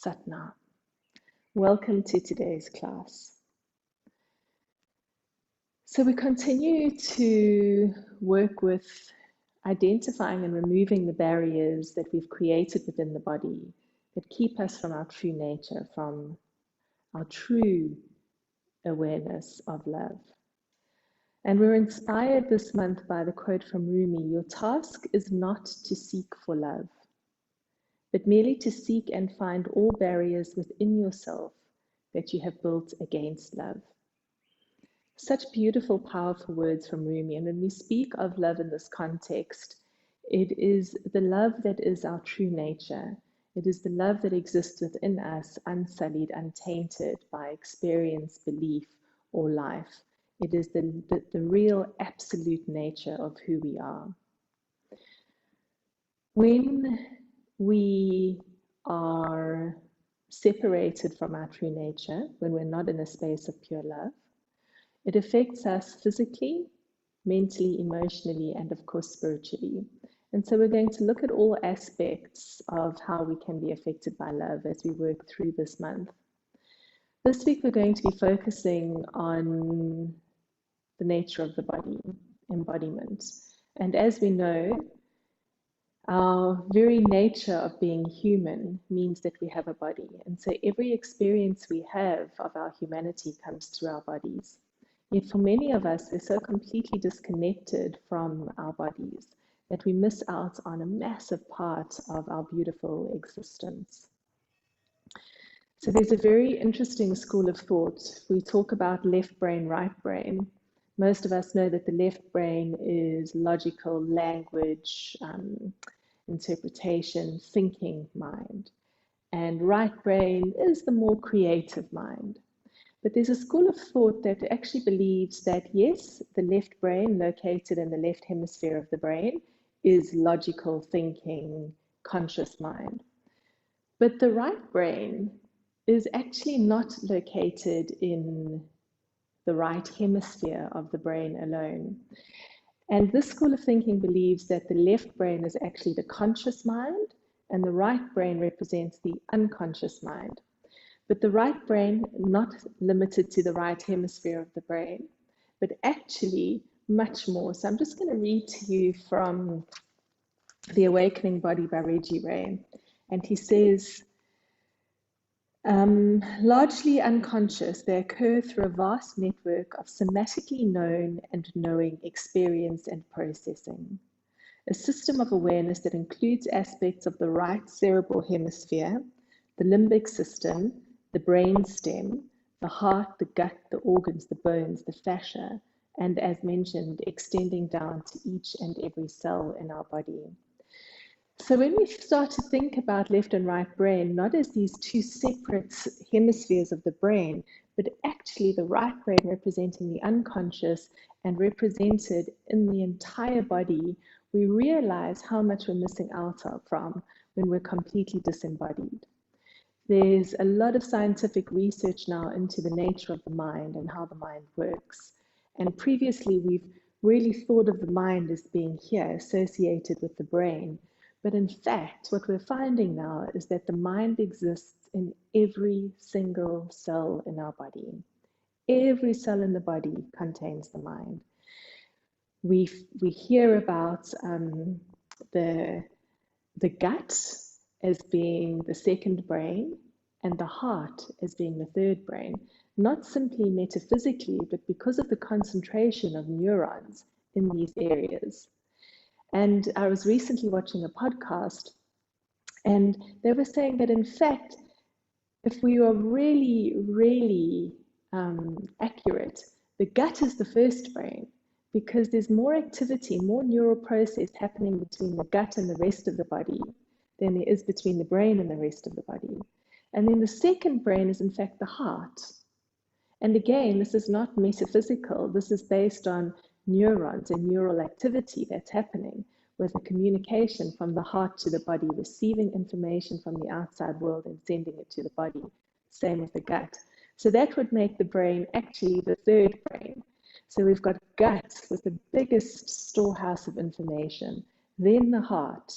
Satnam. Welcome to today's class. So we continue to work with identifying and removing the barriers that we've created within the body that keep us from our true nature, from our true awareness of love. And we're inspired this month by the quote from Rumi, "Your task is not to seek for love, but merely to seek and find all barriers within yourself that you have built against love." Such beautiful, powerful words from Rumi. And when we speak of love in this context, it is the love that is our true nature. It is the love that exists within us, unsullied, untainted by experience, belief, or life. It is the real absolute nature of who we are. When we are separated from our true nature, when we're not in a space of pure love, it affects us physically, mentally, emotionally, and of course spiritually. And so we're going to look at all aspects of how we can be affected by love as we work through this month. This week we're going to be focusing on the nature of the body, embodiment. And as we know, our very nature of being human means that we have a body. And so every experience we have of our humanity comes through our bodies. Yet for many of us, we're so completely disconnected from our bodies that we miss out on a massive part of our beautiful existence. So there's a very interesting school of thought. We talk about left brain, right brain. Most of us know that the left brain is logical, language, interpretation, thinking mind. And right brain is the more creative mind. But there's a school of thought that actually believes that, yes, the left brain, located in the left hemisphere of the brain, is logical thinking, conscious mind. But the right brain is actually not located in the right hemisphere of the brain alone. And this school of thinking believes that the left brain is actually the conscious mind, and the right brain represents the unconscious mind. But the right brain, not limited to the right hemisphere of the brain, but actually much more. So I'm just going to read to you from The Awakening Body by Reggie Ray. And he says, largely unconscious, they occur through a vast network of somatically known and knowing experience and processing. A system of awareness that includes aspects of the right cerebral hemisphere, the limbic system, the brain stem, the heart, the gut, the organs, the bones, the fascia, and as mentioned, extending down to each and every cell in our body. So when we start to think about left and right brain, not as these two separate hemispheres of the brain, but actually the right brain representing the unconscious and represented in the entire body, we realize how much we're missing out from when we're completely disembodied. There's a lot of scientific research now into the nature of the mind and how the mind works. And previously, we've really thought of the mind as being here, associated with the brain. But in fact, what we're finding now is that the mind exists in every single cell in our body. Every cell in the body contains the mind. We hear about the gut as being the second brain and the heart as being the third brain, not simply metaphysically, but because of the concentration of neurons in these areas. And I was recently watching a podcast, and they were saying that in fact, if we are really, really accurate, the gut is the first brain, because there's more activity, more neural process happening between the gut and the rest of the body than there is between the brain and the rest of the body. And then the second brain is in fact the heart. And again, this is not metaphysical. This is based on neurons and neural activity that's happening with the communication from the heart to the body, receiving information from the outside world and sending it to the body. Same with the gut. So that would make the brain actually the third brain. So we've got gut with the biggest storehouse of information, then the heart,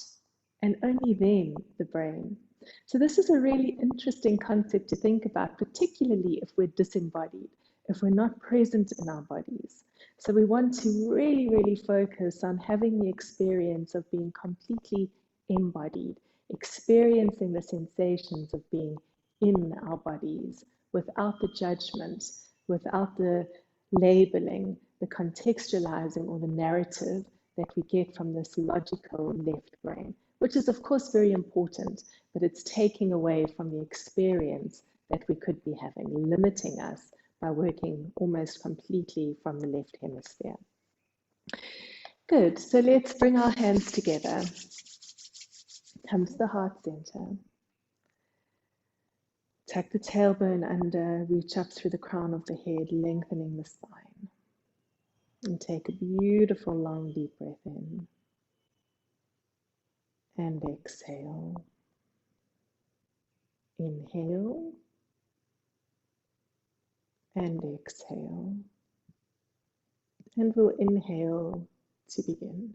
and only then the brain. So this is a really interesting concept to think about, particularly if we're disembodied, if we're not present in our bodies. So we want to really, really focus on having the experience of being completely embodied, experiencing the sensations of being in our bodies without the judgment, without the labeling, the contextualizing or the narrative that we get from this logical left brain, which is of course very important, but it's taking away from the experience that we could be having, limiting us by working almost completely from the left hemisphere. Good, so let's bring our hands together. Come to the heart center. Tuck the tailbone under, reach up through the crown of the head, lengthening the spine. And take a beautiful long deep breath in. And exhale. Inhale. And exhale. And we'll inhale to begin.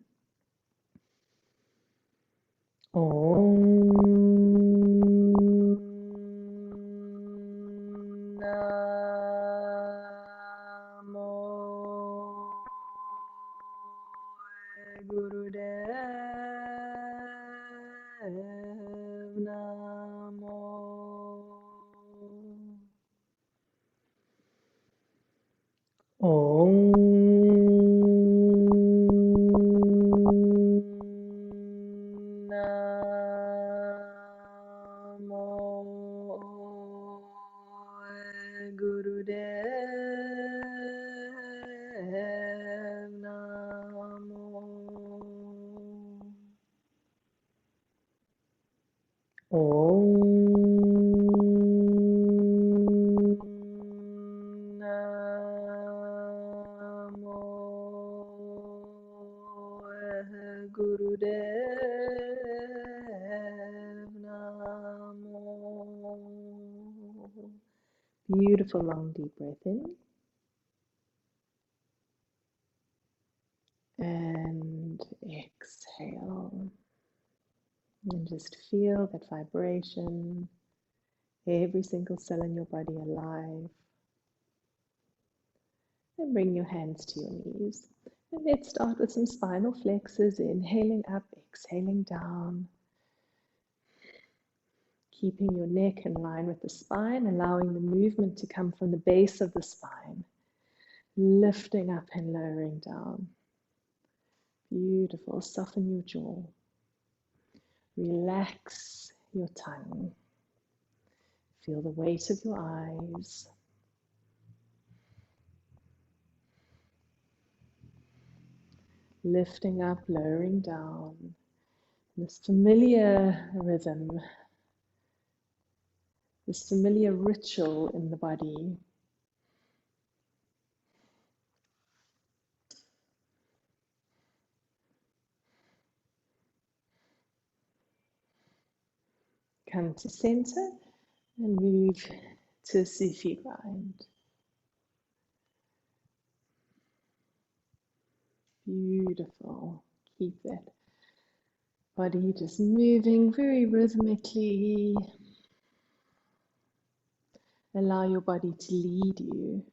Om Namo Gurudev Namo. Om Namo Gurudev Namo. Om Namo Gurudev Namo. Beautiful long deep breath in. And exhale. And just feel that vibration, every single cell in your body alive. And bring your hands to your knees. And let's start with some spinal flexors, inhaling up, exhaling down. Keeping your neck in line with the spine, allowing the movement to come from the base of the spine. Lifting up and lowering down. Beautiful. Soften your jaw. Relax your tongue. Feel the weight of your eyes. Lifting up, lowering down. This familiar rhythm, this familiar ritual in the body. Come to center and move to a Sufi grind. Beautiful. Keep that body just moving very rhythmically. Allow your body to lead you.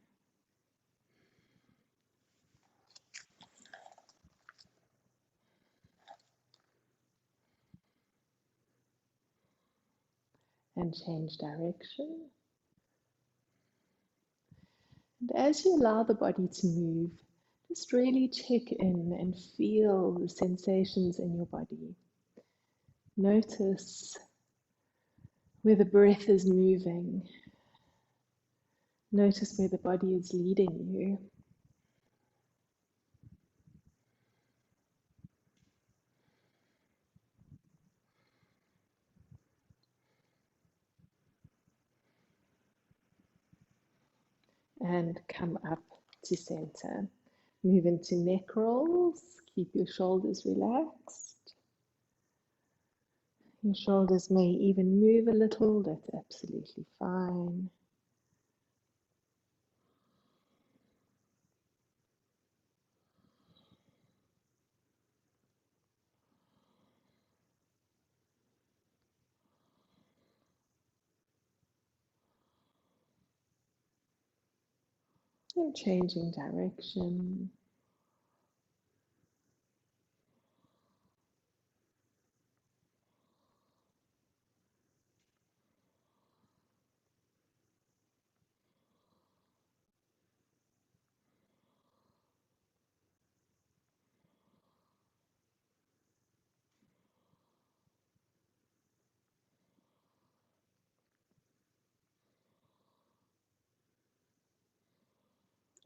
And change direction. And as you allow the body to move, just really check in and feel the sensations in your body. Notice where the breath is moving. Notice where the body is leading you. And come up to center. Move into neck rolls. Keep your shoulders relaxed. Your shoulders may even move a little. That's absolutely fine. and changing direction.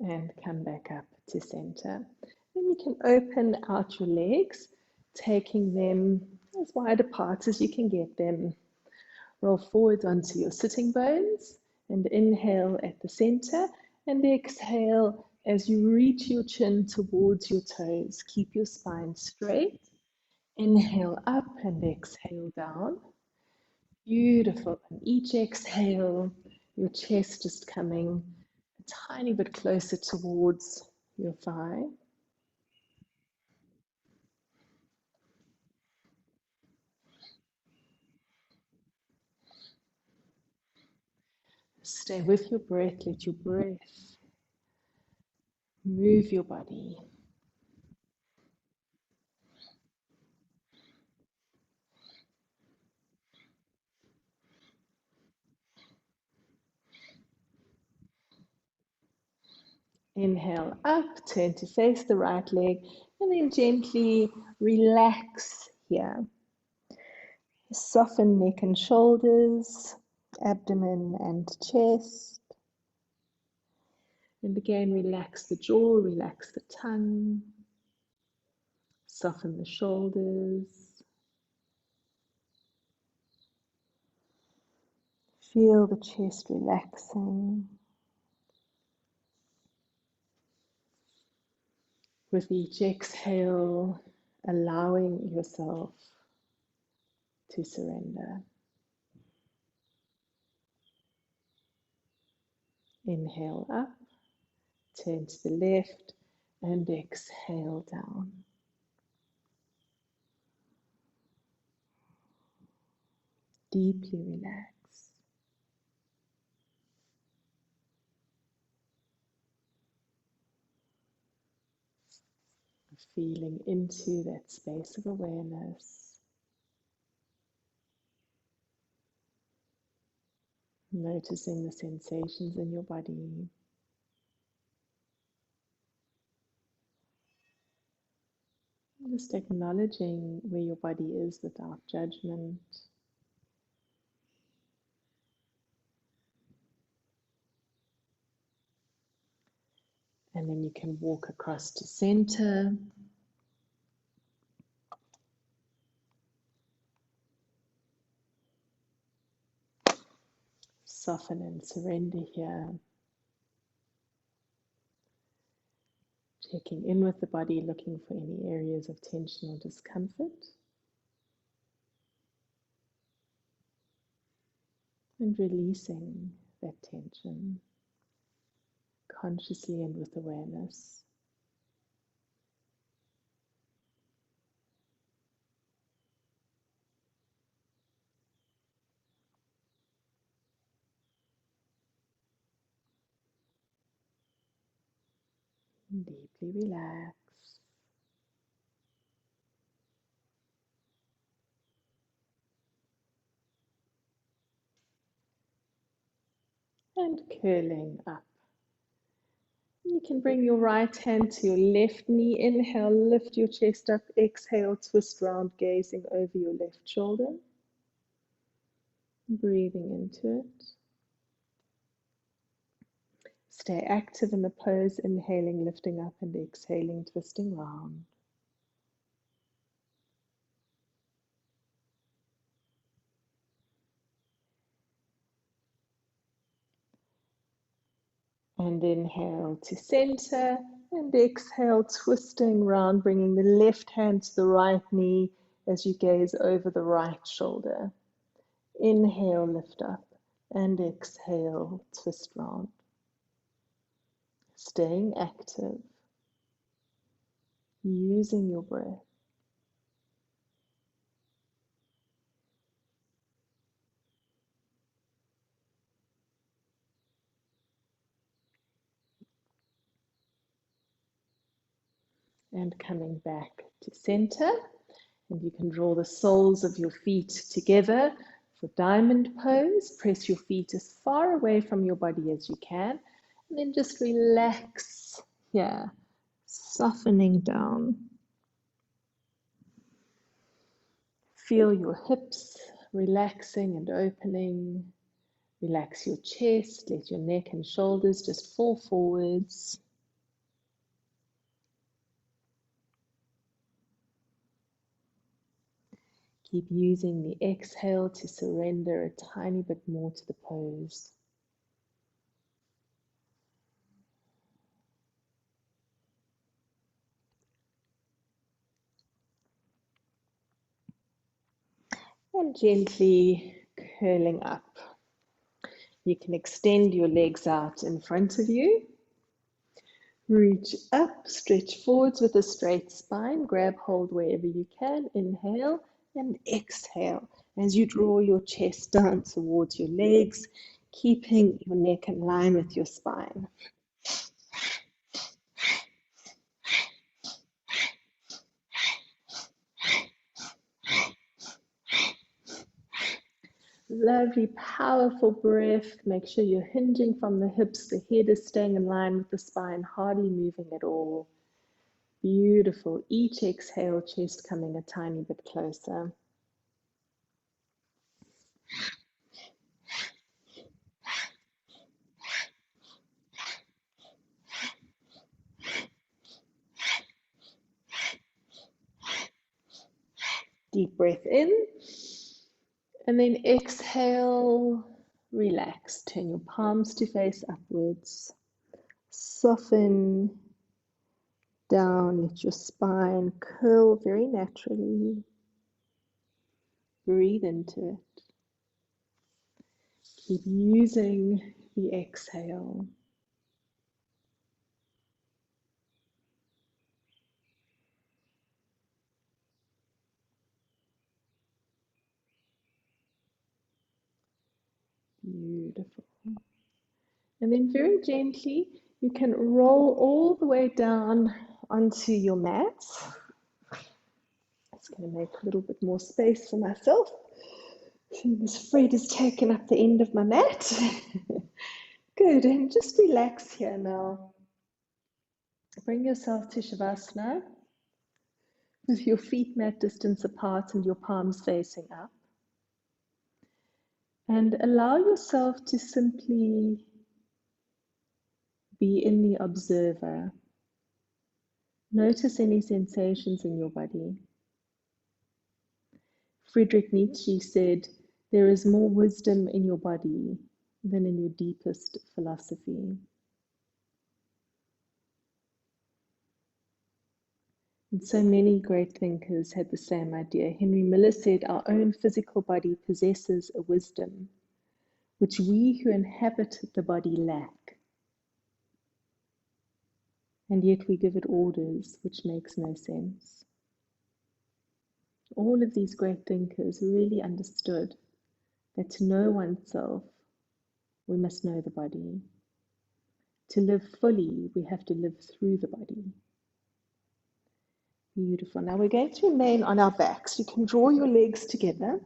And come back up to center. Then you can open out your legs, taking them as wide apart as you can get them. Roll forward onto your sitting bones and inhale at the center and exhale as you reach your chin towards your toes. Keep your spine straight. Inhale up and exhale down. Beautiful. And each exhale, your chest is coming a tiny bit closer towards your thigh. Stay with your breath. Let your breath move your body. Inhale up, turn to face the right leg, and then gently relax here. Soften neck and shoulders, abdomen and chest. And again, relax the jaw, relax the tongue. Soften the shoulders. Feel the chest relaxing. With each exhale, allowing yourself to surrender. Inhale up, turn to the left, and exhale down. Deeply relax. Feeling into that space of awareness. Noticing the sensations in your body. Just acknowledging where your body is without judgment. And then you can walk across to center. Soften and surrender here. Checking in with the body, looking for any areas of tension or discomfort. And releasing that tension consciously and with awareness. Deeply relax. And curling up. You can bring your right hand to your left knee. Inhale, lift your chest up. Exhale, twist round, gazing over your left shoulder. Breathing into it. Stay active in the pose, inhaling, lifting up, and exhaling, twisting round. And inhale to center, and exhale, twisting round, bringing the left hand to the right knee as you gaze over the right shoulder. Inhale, lift up, and exhale, twist round. Staying active, using your breath. And coming back to center. And you can draw the soles of your feet together for diamond pose. Press your feet as far away from your body as you can. And then just relax here, softening down. Feel your hips relaxing and opening. Relax your chest, let your neck and shoulders just fall forwards. Keep using the exhale to surrender a tiny bit more to the pose. And gently curling up. You can extend your legs out in front of you. Reach up, stretch forwards with a straight spine. Grab hold wherever you can. Inhale and exhale as you draw your chest down towards your legs, keeping your neck in line with your spine. Lovely, powerful breath. Make sure you're hinging from the hips. The head is staying in line with the spine, hardly moving at all. Beautiful. Each exhale, chest coming a tiny bit closer. Deep breath in. And then exhale, relax. Turn your palms to face upwards. Soften down. Let your spine curl very naturally. Breathe into it. Keep using the exhale. Beautiful. And then very gently, you can roll all the way down onto your mat. Just going to make a little bit more space for myself. This Fred has taken up the end of my mat. Good, and just relax here now. Bring yourself to Shavasana with your feet mat distance apart and your palms facing up. And allow yourself to simply be in the observer. Notice any sensations in your body. Friedrich Nietzsche said, "There is more wisdom in your body than in your deepest philosophy." And so many great thinkers had the same idea. Henry Miller said, "Our own physical body possesses a wisdom which we who inhabit the body lack. And yet we give it orders which makes no sense." All of these great thinkers really understood that to know oneself, we must know the body. To live fully, we have to live through the body. Beautiful. Now we're going to remain on our backs. You can draw your legs together.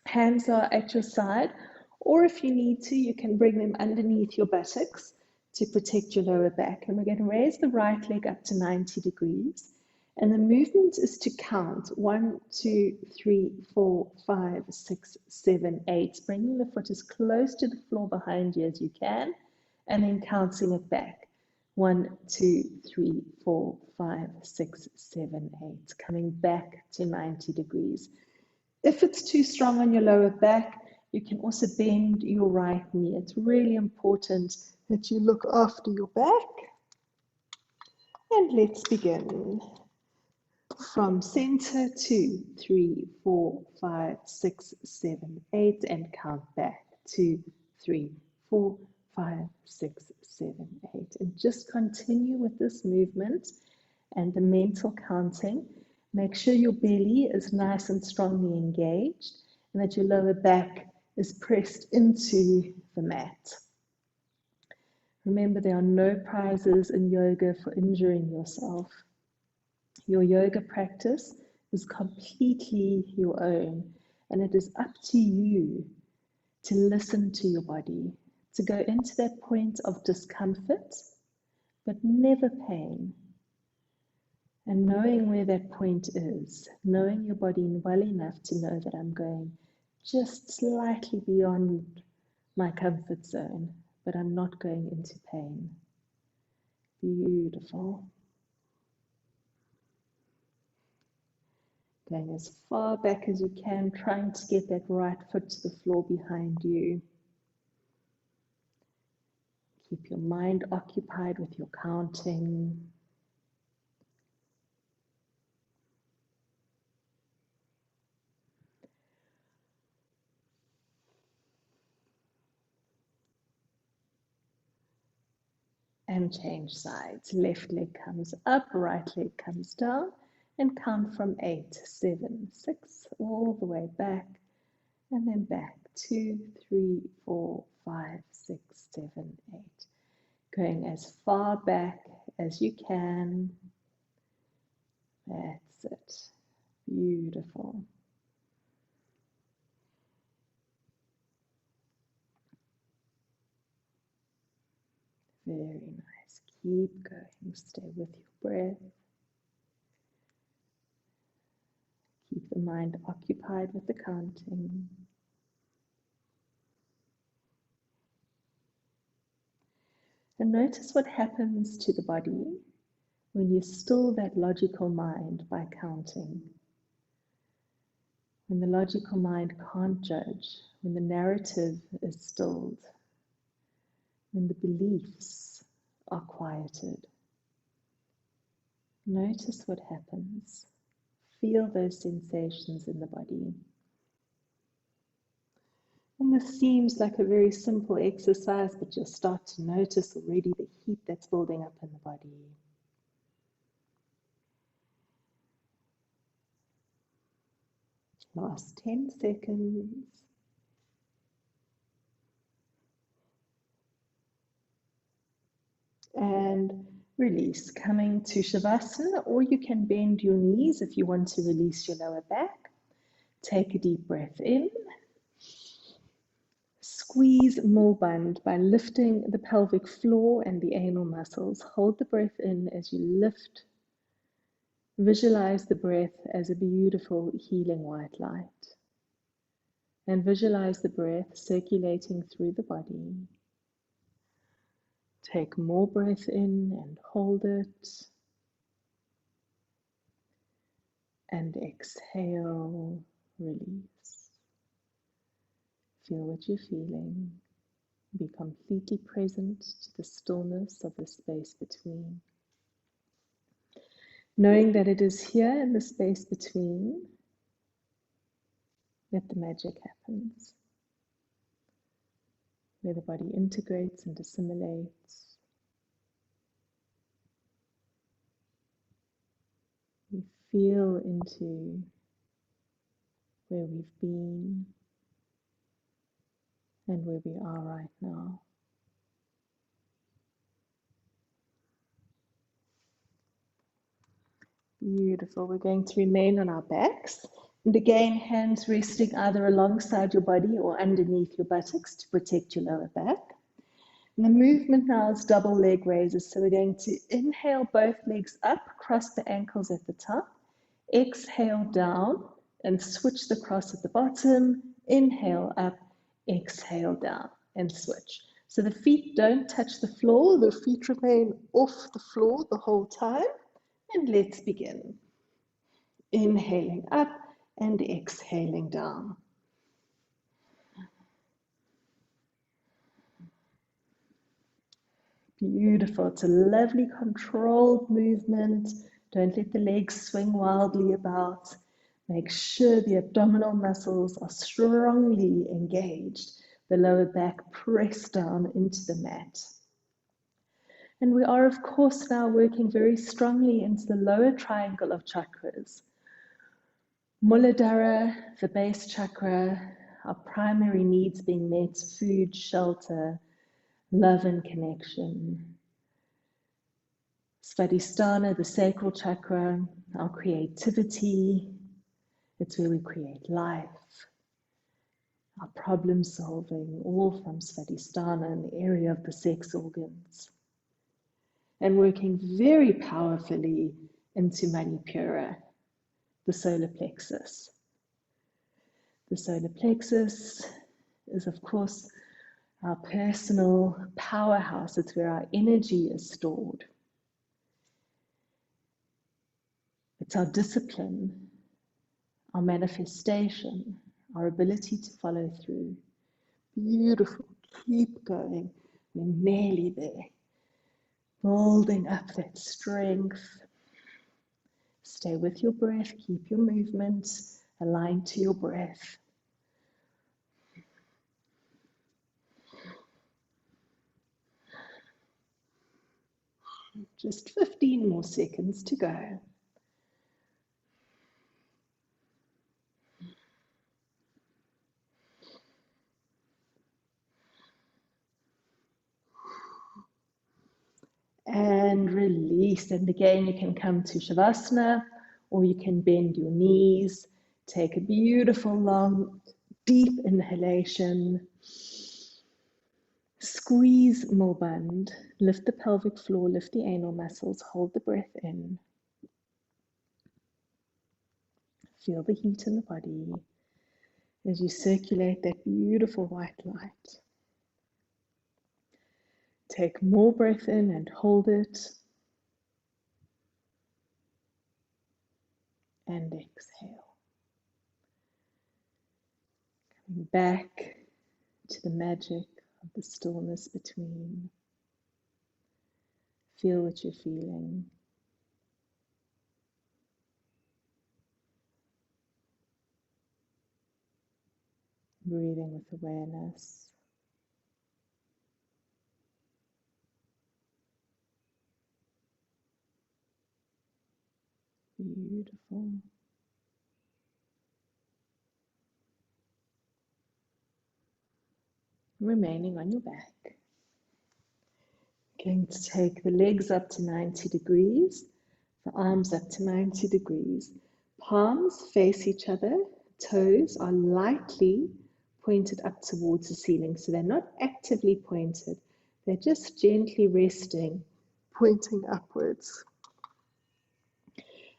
Hands are at your side, or if you need to, you can bring them underneath your buttocks to protect your lower back. And we're going to raise the right leg up to 90 degrees. And the movement is to count 1, 2, 3, 4, 5, 6, 7, 8, bringing the foot as close to the floor behind you as you can, and then counting it back. 1, 2, 3, 4, 5, 6, 7, 8, coming back to 90 degrees. If it's too strong on your lower back, you can also bend your right knee. It's really important that you look after your back. And let's begin. From center, 2, 3, 4, 5, 6, 7, 8, and count back. 2, 3, 4, 5, 6, 7, 8. And just continue with this movement and the mental counting. Make sure your belly is nice and strongly engaged and that your lower back is pressed into the mat. Remember, there are no prizes in yoga for injuring yourself. Your yoga practice is completely your own, and it is up to you to listen to your body, to go into that point of discomfort, but never pain. And knowing where that point is, knowing your body well enough to know that I'm going just slightly beyond my comfort zone, but I'm not going into pain. Beautiful. Going as far back as you can, trying to get that right foot to the floor behind you. Keep your mind occupied with your counting. And change sides. Left leg comes up, right leg comes down, and count from 8, 7, 6, all the way back, and then back 2, 3, 4, 5, 6, 7, 8. Going as far back as you can. That's it. Beautiful. Very nice. Keep going. Stay with your breath. Keep the mind occupied with the counting. And notice what happens to the body when you still that logical mind by counting. When the logical mind can't judge, when the narrative is stilled, when the beliefs are quieted. Notice what happens. Feel those sensations in the body. And this seems like a very simple exercise, but you'll start to notice already the heat that's building up in the body. Last 10 seconds. And release, coming to Shavasana, or you can bend your knees if you want to release your lower back. Take a deep breath in. Squeeze Mulband by lifting the pelvic floor and the anal muscles. Hold the breath in as you lift. Visualize the breath as a beautiful healing white light. And visualize the breath circulating through the body. Take more breath in and hold it. And exhale, release. Feel what you're feeling. Be completely present to the stillness of the space between. Knowing that it is here in the space between that the magic happens. Where the body integrates and assimilates. We feel into where we've been and where we are right now. Beautiful. We're going to remain on our backs. And again, hands resting either alongside your body or underneath your buttocks to protect your lower back. And the movement now is double leg raises. So we're going to inhale both legs up, cross the ankles at the top. Exhale down and switch the cross at the bottom. Inhale up, exhale down and switch. So the feet don't touch the floor. The feet remain off the floor the whole time. And let's begin. Inhaling up and exhaling down. Beautiful. It's a lovely controlled movement. Don't let the legs swing wildly about. Make sure the abdominal muscles are strongly engaged. The lower back pressed down into the mat. And we are, of course, now working very strongly into the lower triangle of chakras. Muladhara, the base chakra, our primary needs being met, food, shelter, love and connection. Svadhisthana, the sacral chakra, our creativity. It's where we create life, our problem solving, all from Svadhisthana in the area of the sex organs. And working very powerfully into Manipura, the solar plexus. The solar plexus is, of course, our personal powerhouse. It's where our energy is stored. It's our discipline, our manifestation, our ability to follow through. Beautiful. Keep going. We're nearly there. Building up that strength. Stay with your breath. Keep your movements aligned to your breath. Just 15 more seconds to go. And release. And again, you can come to Shavasana, or you can bend your knees. Take a beautiful, long, deep inhalation. Squeeze Mulband. Lift the pelvic floor, lift the anal muscles, hold the breath in. Feel the heat in the body as you circulate that beautiful white light. Take more breath in and hold it. And exhale. Coming back to the magic of the stillness between. Feel what you're feeling. Breathing with awareness. Beautiful. Remaining on your back. Going to take the legs up to 90 degrees, the arms up to 90 degrees. Palms face each other, toes are lightly pointed up towards the ceiling. So they're not actively pointed, they're just gently resting, pointing upwards.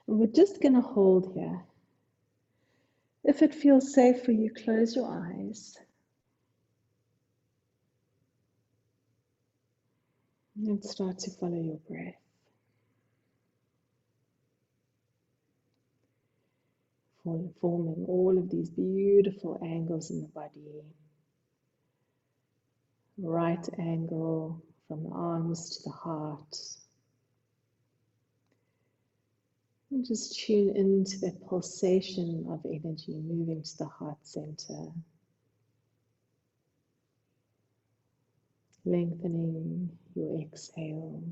And we're just going to hold here. If it feels safe for you, close your eyes. And start to follow your breath. Forming all of these beautiful angles in the body. Right angle from the arms to the heart. And just tune into that pulsation of energy moving to the heart center. Lengthening your exhale.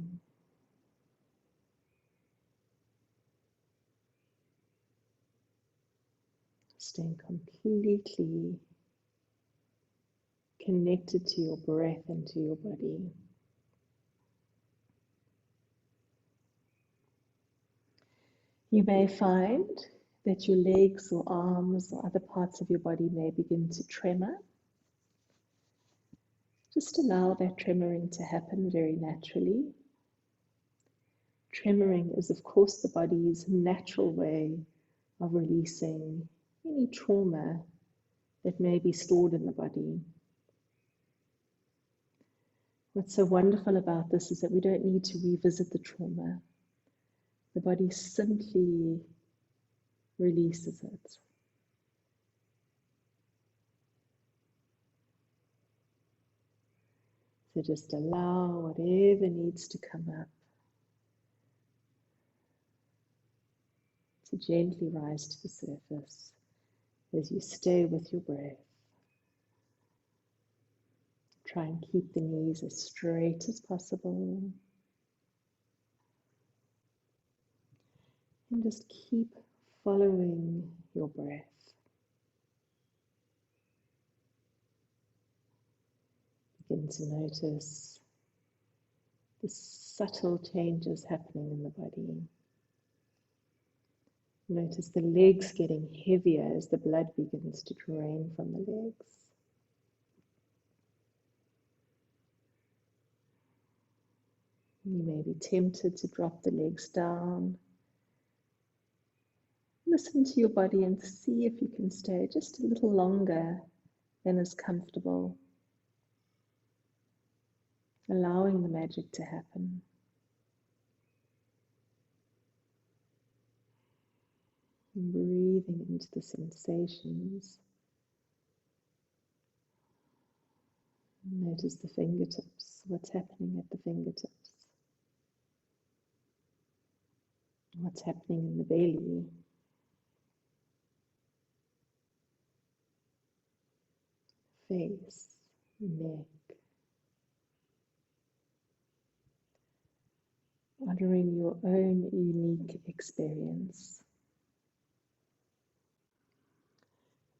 Staying completely connected to your breath and to your body. You may find that your legs or arms or other parts of your body may begin to tremor. Just allow that tremoring to happen very naturally. Tremoring is, of course, the body's natural way of releasing any trauma that may be stored in the body. What's so wonderful about this is that we don't need to revisit the trauma. The body simply releases it. So just allow whatever needs to come up to gently rise to the surface as you stay with your breath. Try and keep the knees as straight as possible. And just keep following your breath. Begin to notice the subtle changes happening in the body. Notice the legs getting heavier as the blood begins to drain from the legs. You may be tempted to drop the legs down. Listen to your body and see if you can stay just a little longer than is comfortable, allowing the magic to happen. And breathing into the sensations. Notice the fingertips, what's happening at the fingertips. What's happening in the belly. Face, neck. Honoring your own unique experience.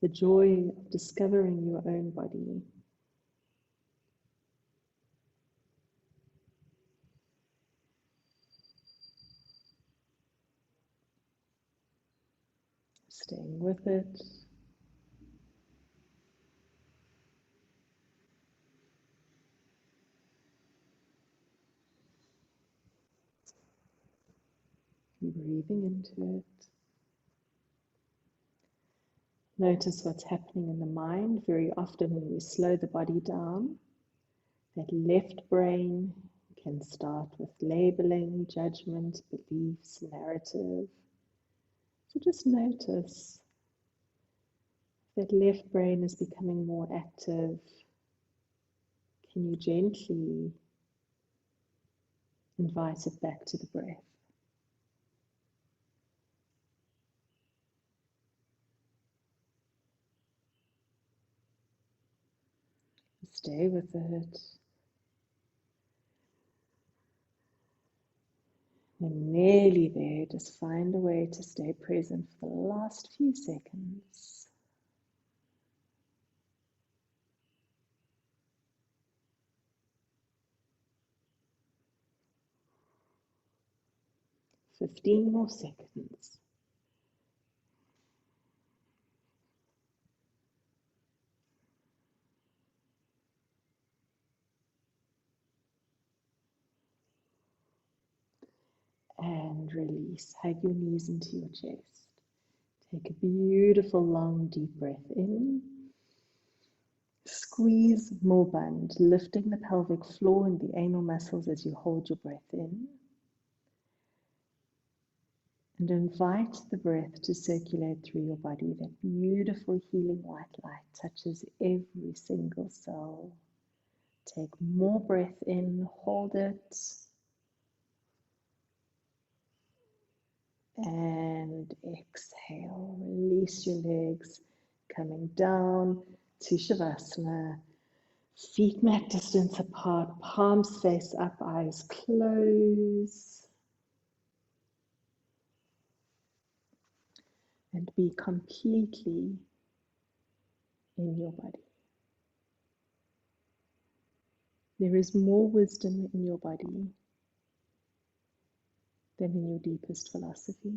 The joy of discovering your own body. Staying with it. Breathing into it. Notice what's happening in the mind. Very often when we slow the body down, that left brain can start with labeling, judgment, beliefs, narrative. So just notice that left brain is becoming more active. Can you gently invite it back to the breath? Stay with it. We're nearly there. Just find a way to stay present for the last few seconds. "15 more seconds. And release. Hug your knees into your chest. Take a beautiful long deep breath in. Squeeze more bund, lifting the pelvic floor and the anal muscles as you hold your breath in. And invite the breath to circulate through your body. That beautiful healing white light touches every single cell. Take more breath in, hold it. And exhale, release your legs, coming down to Shavasana. Feet mat distance apart, palms face up, eyes close. And be completely in your body. There is more wisdom in your body than in your deepest philosophy.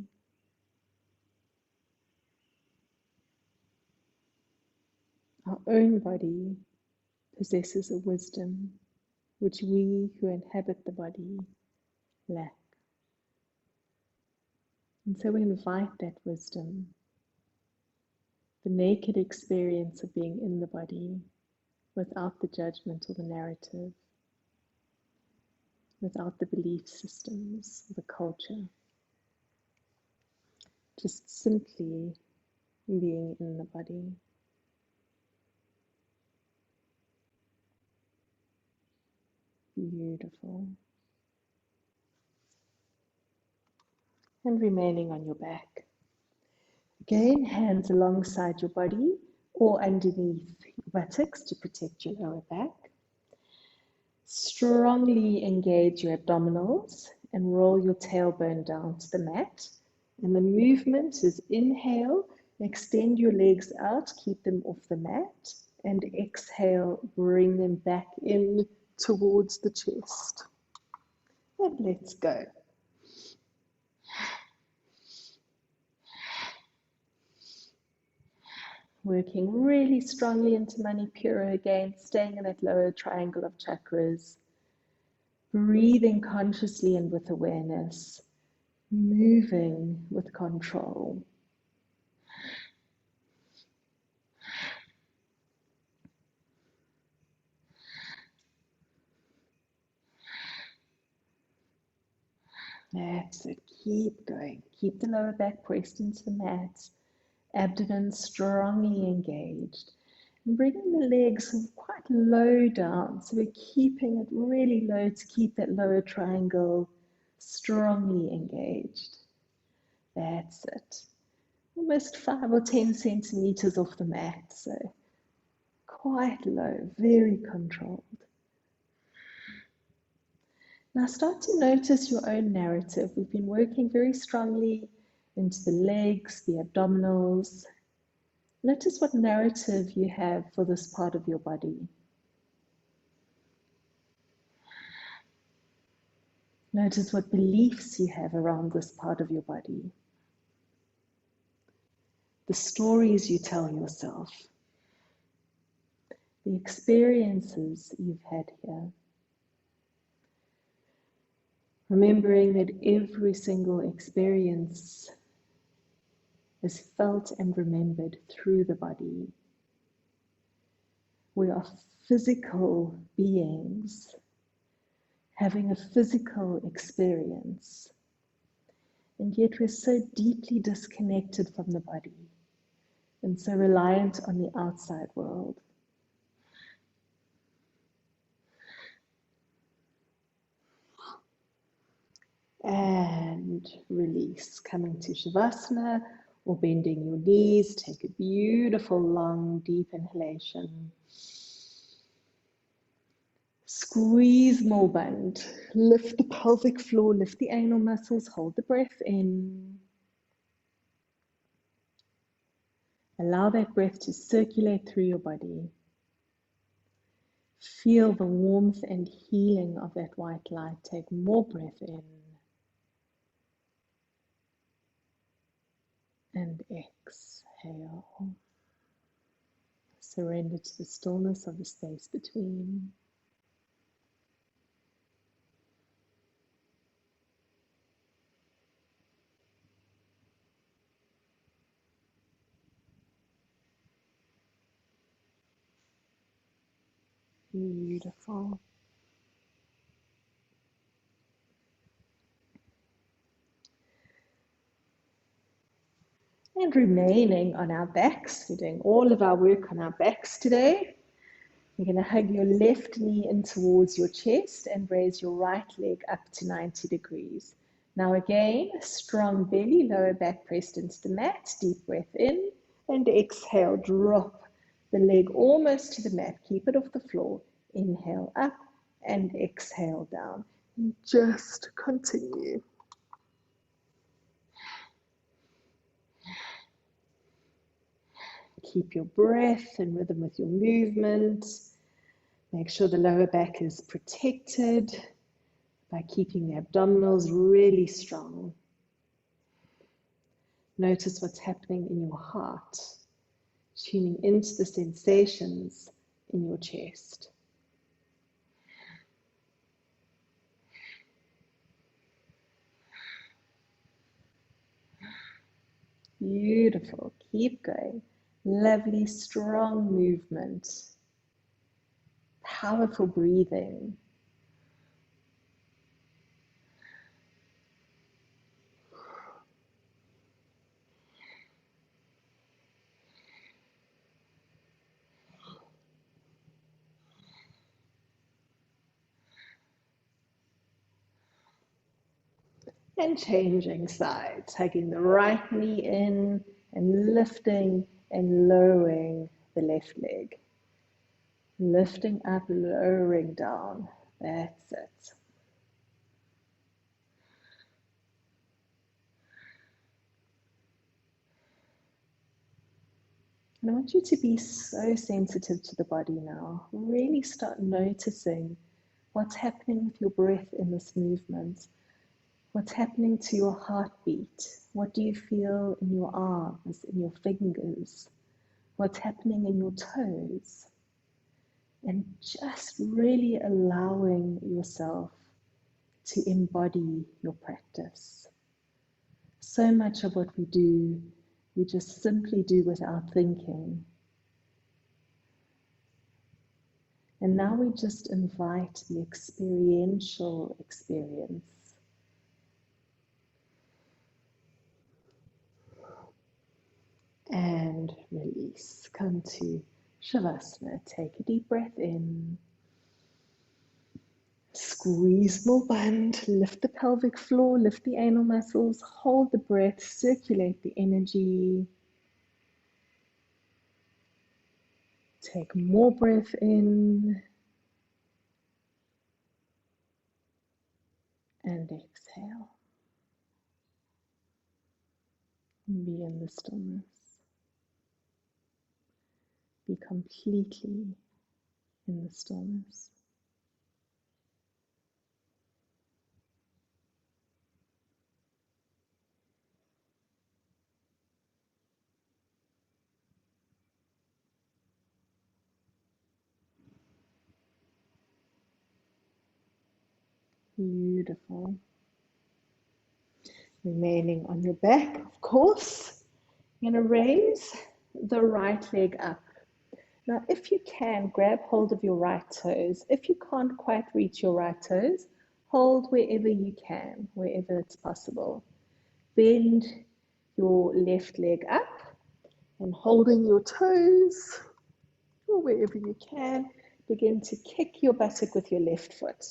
Our own body possesses a wisdom which we who inhabit the body lack. And so we invite that wisdom, the naked experience of being in the body without the judgment or the narrative, without the belief systems, the culture, just simply being in the body. Beautiful. And remaining on your back. Again, hands alongside your body or underneath your buttocks to protect your lower back. Strongly engage your abdominals and roll your tailbone down to the mat. And the movement is inhale, extend your legs out, keep them off the mat, and exhale, bring them back in towards the chest. And let's go. Working really strongly into Manipura again, staying in that lower triangle of chakras. Breathing consciously and with awareness. Moving with control. That's it. Keep going. Keep the lower back pressed into the mat. Abdomen strongly engaged. And bringing the legs quite low down. So we're keeping it really low to keep that lower triangle strongly engaged. That's it. Almost 5 or 10 centimeters off the mat. So quite low, very controlled. Now start to notice your own narrative. We've been working very strongly into the legs, the abdominals. Notice what narrative you have for this part of your body. Notice what beliefs you have around this part of your body. The stories you tell yourself. The experiences you've had here. Remembering that every single experience is felt and remembered through the body. We are physical beings having a physical experience, and yet we're so deeply disconnected from the body and so reliant on the outside world. And release, coming to Shavasana or bending your knees. Take a beautiful, long, deep inhalation. Squeeze more band. Lift the pelvic floor, lift the anal muscles, hold the breath in. Allow that breath to circulate through your body. Feel the warmth and healing of that white light. Take more breath in. And exhale. Surrender to the stillness of the space between. Beautiful. And remaining on our backs, we're doing all of our work on our backs today. You're going to hug your left knee in towards your chest and raise your right leg up to 90 degrees. Now again, strong belly, lower back pressed into the mat, deep breath in, and exhale, drop the leg almost to the mat, keep it off the floor. Inhale up and exhale down. And just continue. Keep your breath in rhythm with your movement. Make sure the lower back is protected by keeping the abdominals really strong. Notice what's happening in your heart, tuning into the sensations in your chest. Beautiful. Keep going. Lovely, strong movement. Powerful breathing. And changing sides, hugging the right knee in and lifting and lowering the left leg. Lifting up, lowering down. That's it. And I want you to be so sensitive to the body now. Really start noticing What's happening with your breath in this movement? What's happening to your heartbeat? What do you feel in your arms, in your fingers? What's happening in your toes? And just really allowing yourself to embody your practice. So much of what we do, we just simply do without thinking. And now we just invite the experiential experience. And release. Come to Shavasana. Take a deep breath in. Squeeze more band. Lift the pelvic floor. Lift the anal muscles. Hold the breath. Circulate the energy. Take more breath in. And exhale. Be in the stillness. Be completely in the stillness. Beautiful. Remaining on your back, of course. You're going to raise the right leg up. Now, if you can, grab hold of your right toes. If you can't quite reach your right toes, hold wherever you can, wherever it's possible. Bend your left leg up and holding your toes, or wherever you can, begin to kick your buttock with your left foot.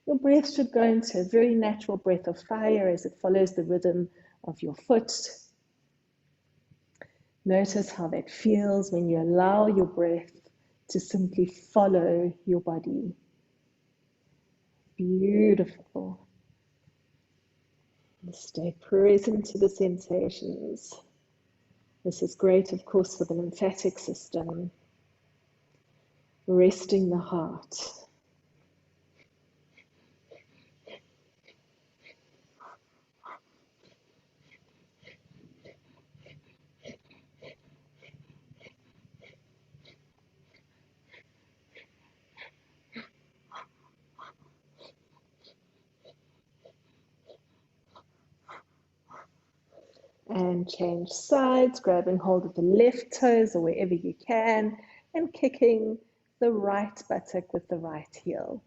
Your breath should go into a very natural breath of fire as it follows the rhythm of your foot. Notice how that feels when you allow your breath to simply follow your body. Beautiful. Stay present to the sensations. This is great, of course, for the lymphatic system. Resting the heart. And change sides, grabbing hold of the left toes or wherever you can, and kicking the right buttock with the right heel.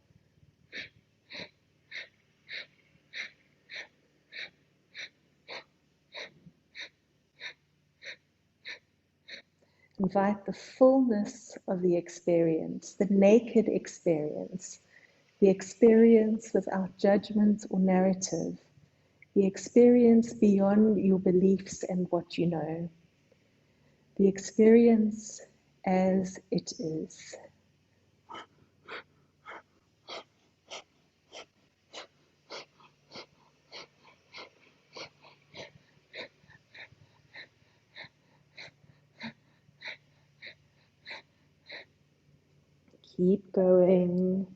Invite the fullness of the experience, the naked experience, the experience without judgment or narrative, the experience beyond your beliefs and what you know, the experience as it is. Keep going.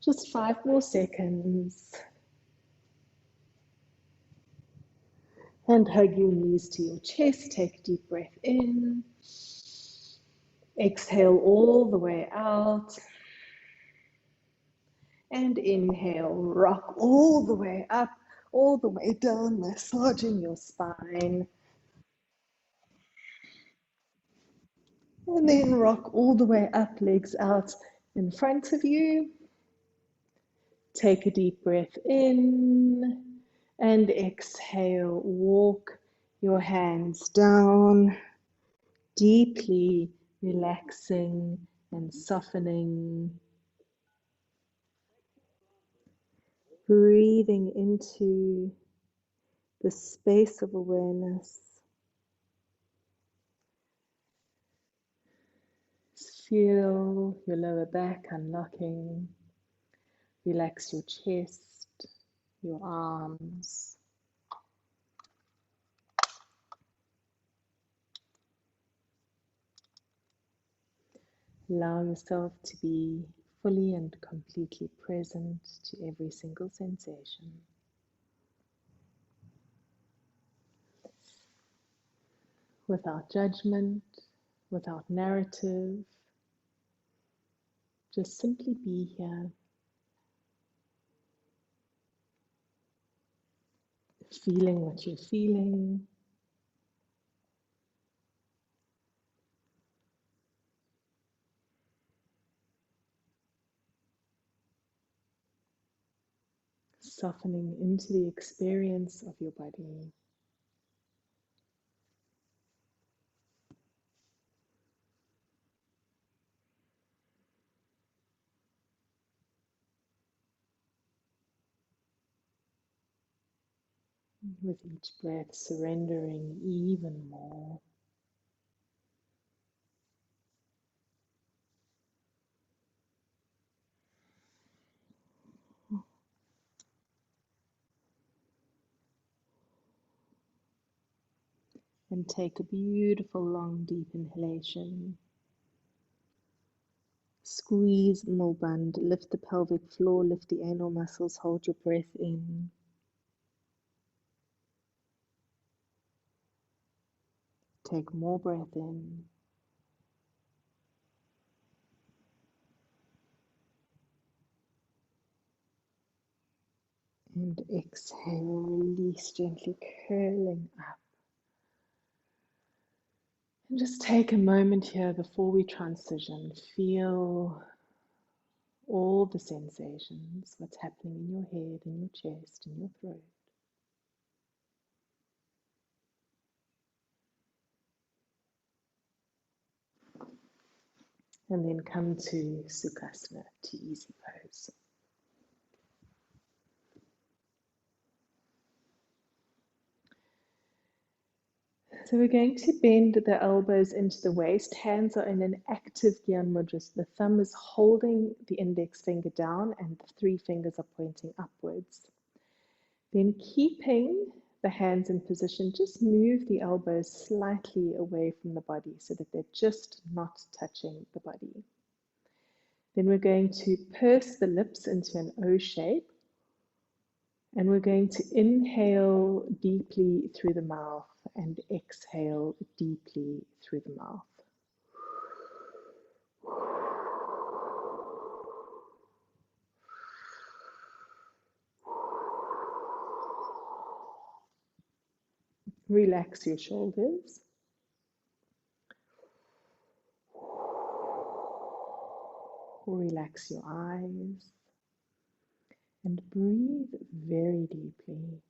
Just 5 more seconds. And hug your knees to your chest. Take a deep breath in. Exhale all the way out. And inhale, rock all the way up, all the way down, massaging your spine. And then rock all the way up, legs out in front of you. Take a deep breath in and exhale. Walk your hands down, deeply relaxing and softening. Breathing into the space of awareness. Feel your lower back unlocking. Relax your chest, your arms. Allow yourself to be fully and completely present to every single sensation, without judgment, without narrative. Just simply be here, feeling what you're feeling, softening into the experience of your body. With each breath, surrendering even more. And take a beautiful, long, deep inhalation. Squeeze Mulband, lift the pelvic floor, lift the anal muscles, hold your breath in. Take more breath in. And exhale, release gently, curling up. And just take a moment here before we transition. Feel all the sensations, what's happening in your head, in your chest, in your throat. And then come to Sukhasana, to easy pose. So we're going to bend the elbows into the waist. Hands are in an active Gyan Mudra. The thumb is holding the index finger down and the three fingers are pointing upwards. Then keeping the hands in position, just move the elbows slightly away from the body so that they're just not touching the body. Then we're going to purse the lips into an O shape. And we're going to inhale deeply through the mouth and exhale deeply through the mouth. Relax your shoulders. Relax your eyes. And breathe very deeply,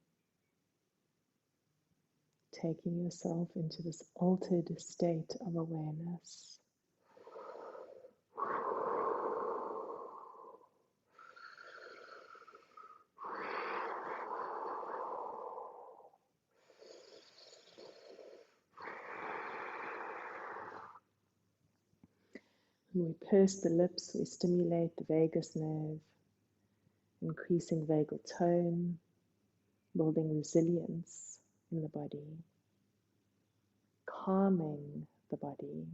taking yourself into this altered state of awareness. When we purse the lips, we stimulate the vagus nerve, increasing vagal tone, building resilience in the body, calming the body.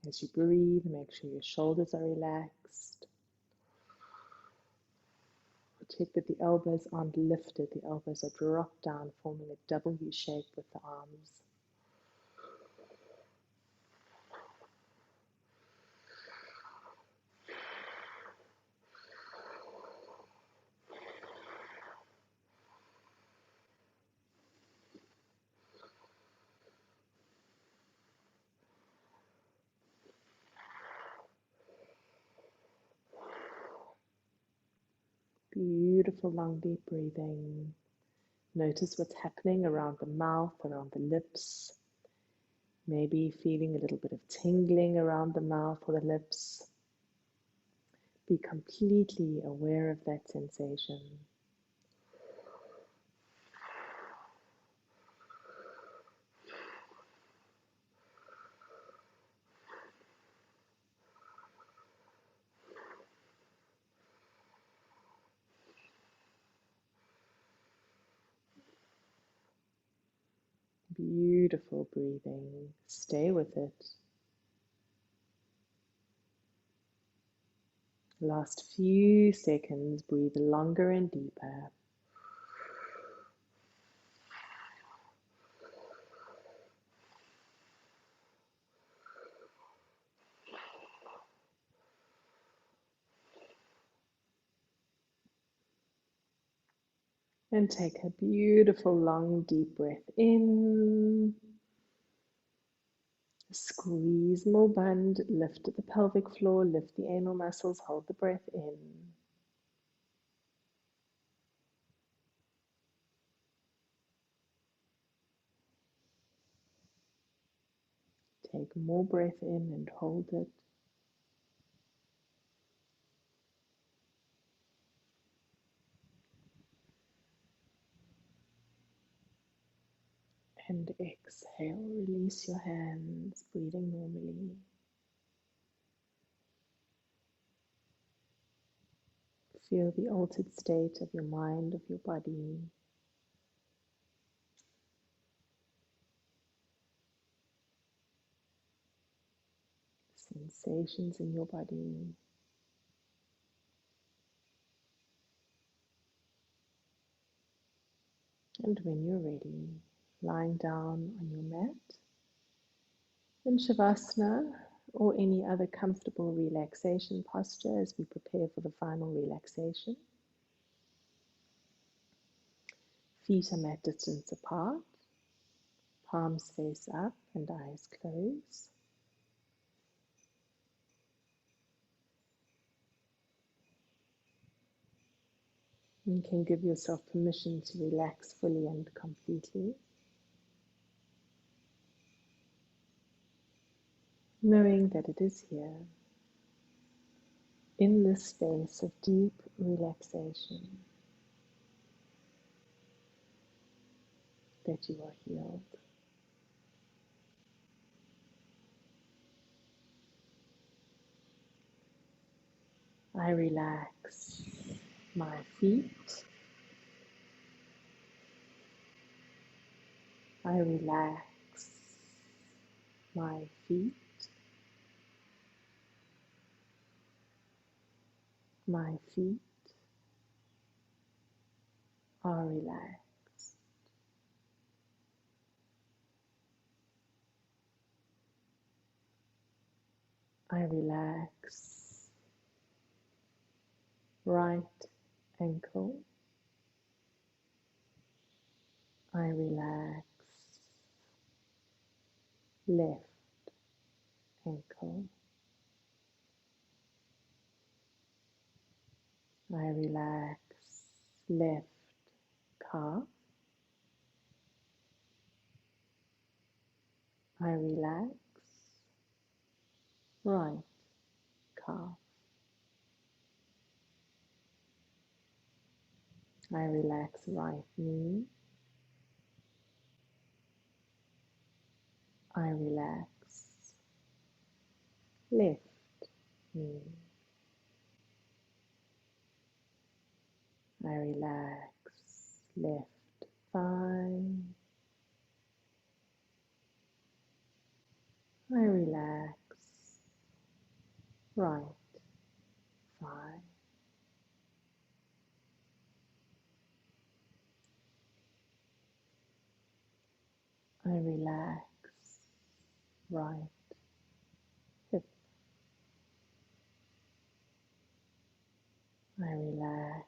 As you breathe, make sure your shoulders are relaxed. Check that the elbows aren't lifted, the elbows are dropped down, forming a W shape with the arms. Beautiful long deep breathing. Notice what's happening around the mouth, around the lips. Maybe feeling a little bit of tingling around the mouth or the lips. Be completely aware of that sensation. Beautiful breathing. Stay with it. Last few seconds, breathe longer and deeper. And take a beautiful long deep breath in. Squeeze more bund, lift the pelvic floor, lift the anal muscles, hold the breath in. Take more breath in and hold it. And exhale, release your hands, breathing normally. Feel the altered state of your mind, of your body. Sensations in your body. And when you're ready, lying down on your mat in Shavasana or any other comfortable relaxation posture as we prepare for the final relaxation. Feet are mat distance apart, palms face up and eyes closed. You can give yourself permission to relax fully and completely, knowing that it is here, in this space of deep relaxation, that you are healed. I relax my feet. I relax my feet. My feet are relaxed. I relax right ankle. I relax left ankle. I relax left calf. I relax right calf. I relax right knee. I relax left knee. I relax left thigh. I relax right thigh. I relax right hip. I relax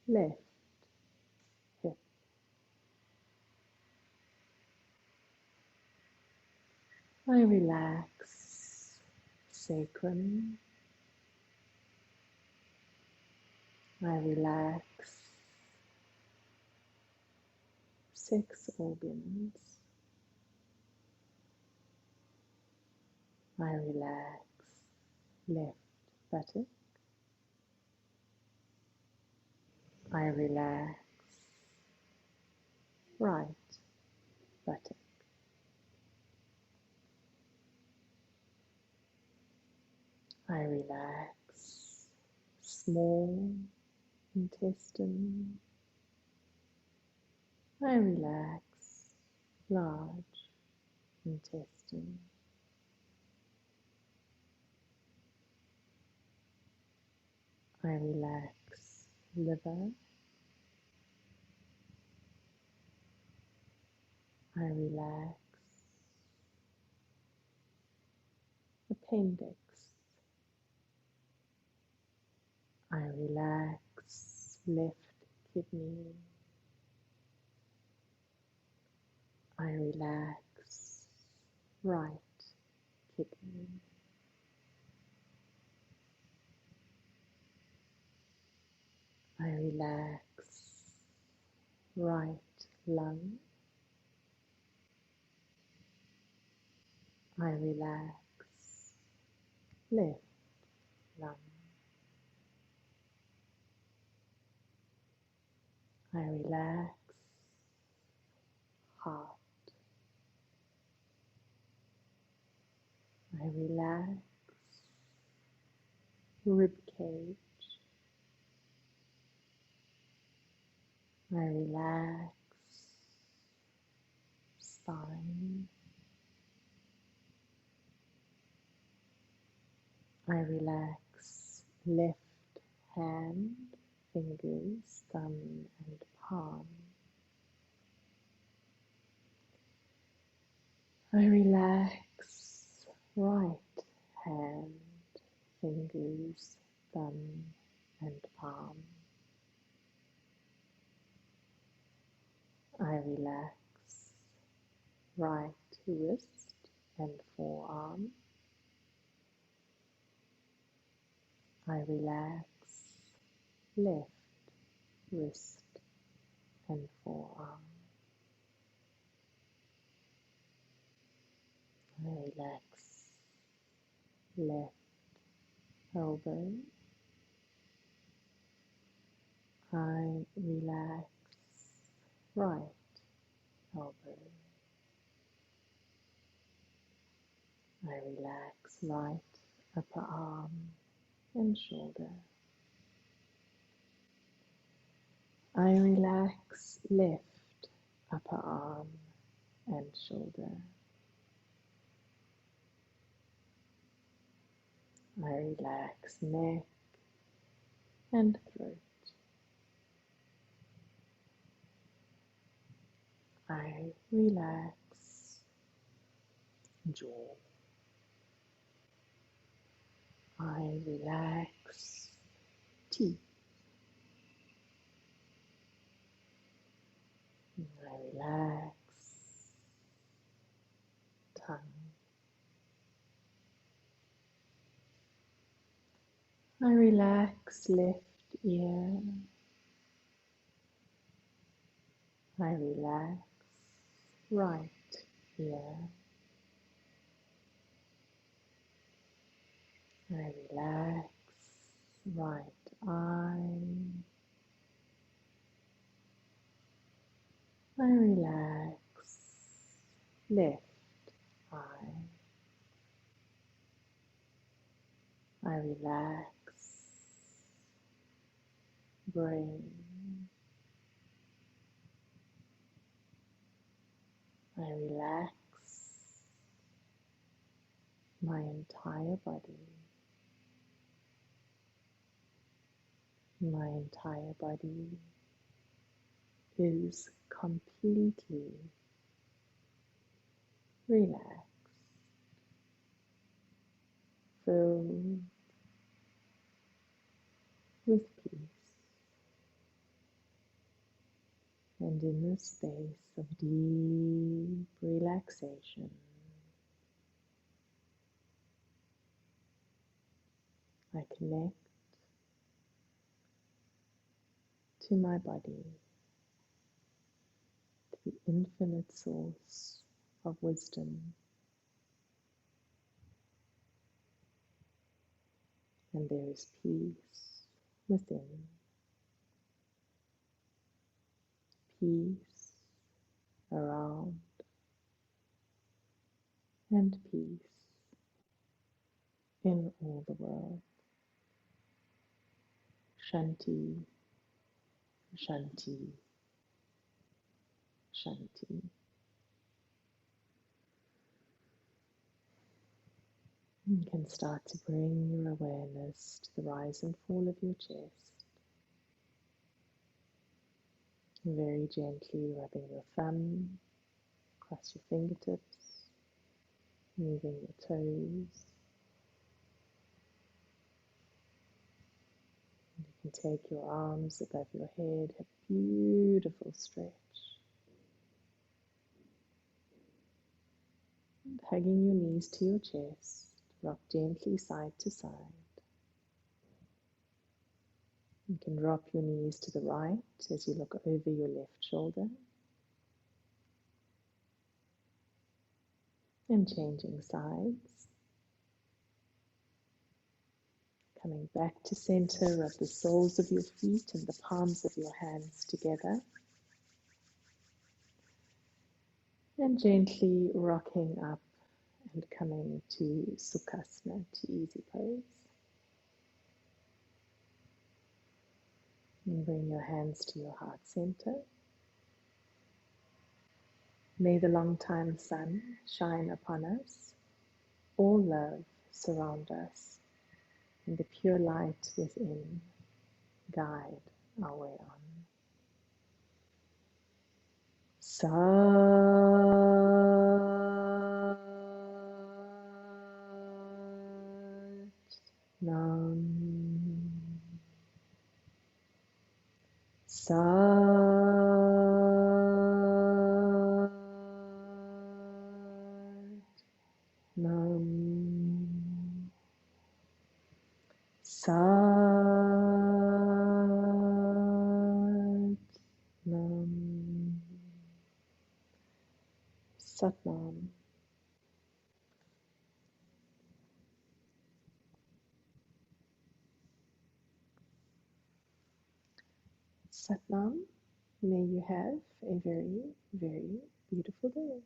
left hip. I relax sacrum. I relax sex organs. I relax left buttock. I relax right buttock. I relax small intestine. I relax large intestine. I relax liver. I relax appendix. I relax left kidney. I relax right kidney. I relax right lung. I relax left lung. I relax heart. I relax rib cage. I relax spine. I relax left hand, fingers, thumb and palm. I relax right hand, fingers, thumb and palm. I relax right wrist and forearm. I relax left wrist and forearm. I relax left elbow. I relax right elbow. I relax right upper arm and shoulder. I relax left upper arm and shoulder. I relax neck and throat. I relax jaw. I relax teeth. I relax tongue. I relax left ear. I relax right ear. I relax right eye. I relax left eye. I relax brain. I relax my entire body. My entire body is completely relaxed, filled with peace. And in this space of deep relaxation, I connect to my body, to the infinite source of wisdom, and there is peace within, peace around, and peace in all the world. Shanti, Shanti, Shanti. You can start to bring your awareness to the rise and fall of your chest, very gently rubbing your thumb across your fingertips, moving your toes. You can take your arms above your head, a beautiful stretch. And hugging your knees to your chest, rock gently side to side. You can drop your knees to the right as you look over your left shoulder. And changing sides. Coming back to center, rub the soles of your feet and the palms of your hands together. And gently rocking up and coming to Sukhasana, to easy pose. And bring your hands to your heart center. May the long-time sun shine upon us. All love surround us, and the pure light within guide our way on. Sat Nam. Sat Nam. Sat Nam. Sat Nam. Sat Nam. May you have a very, very beautiful day.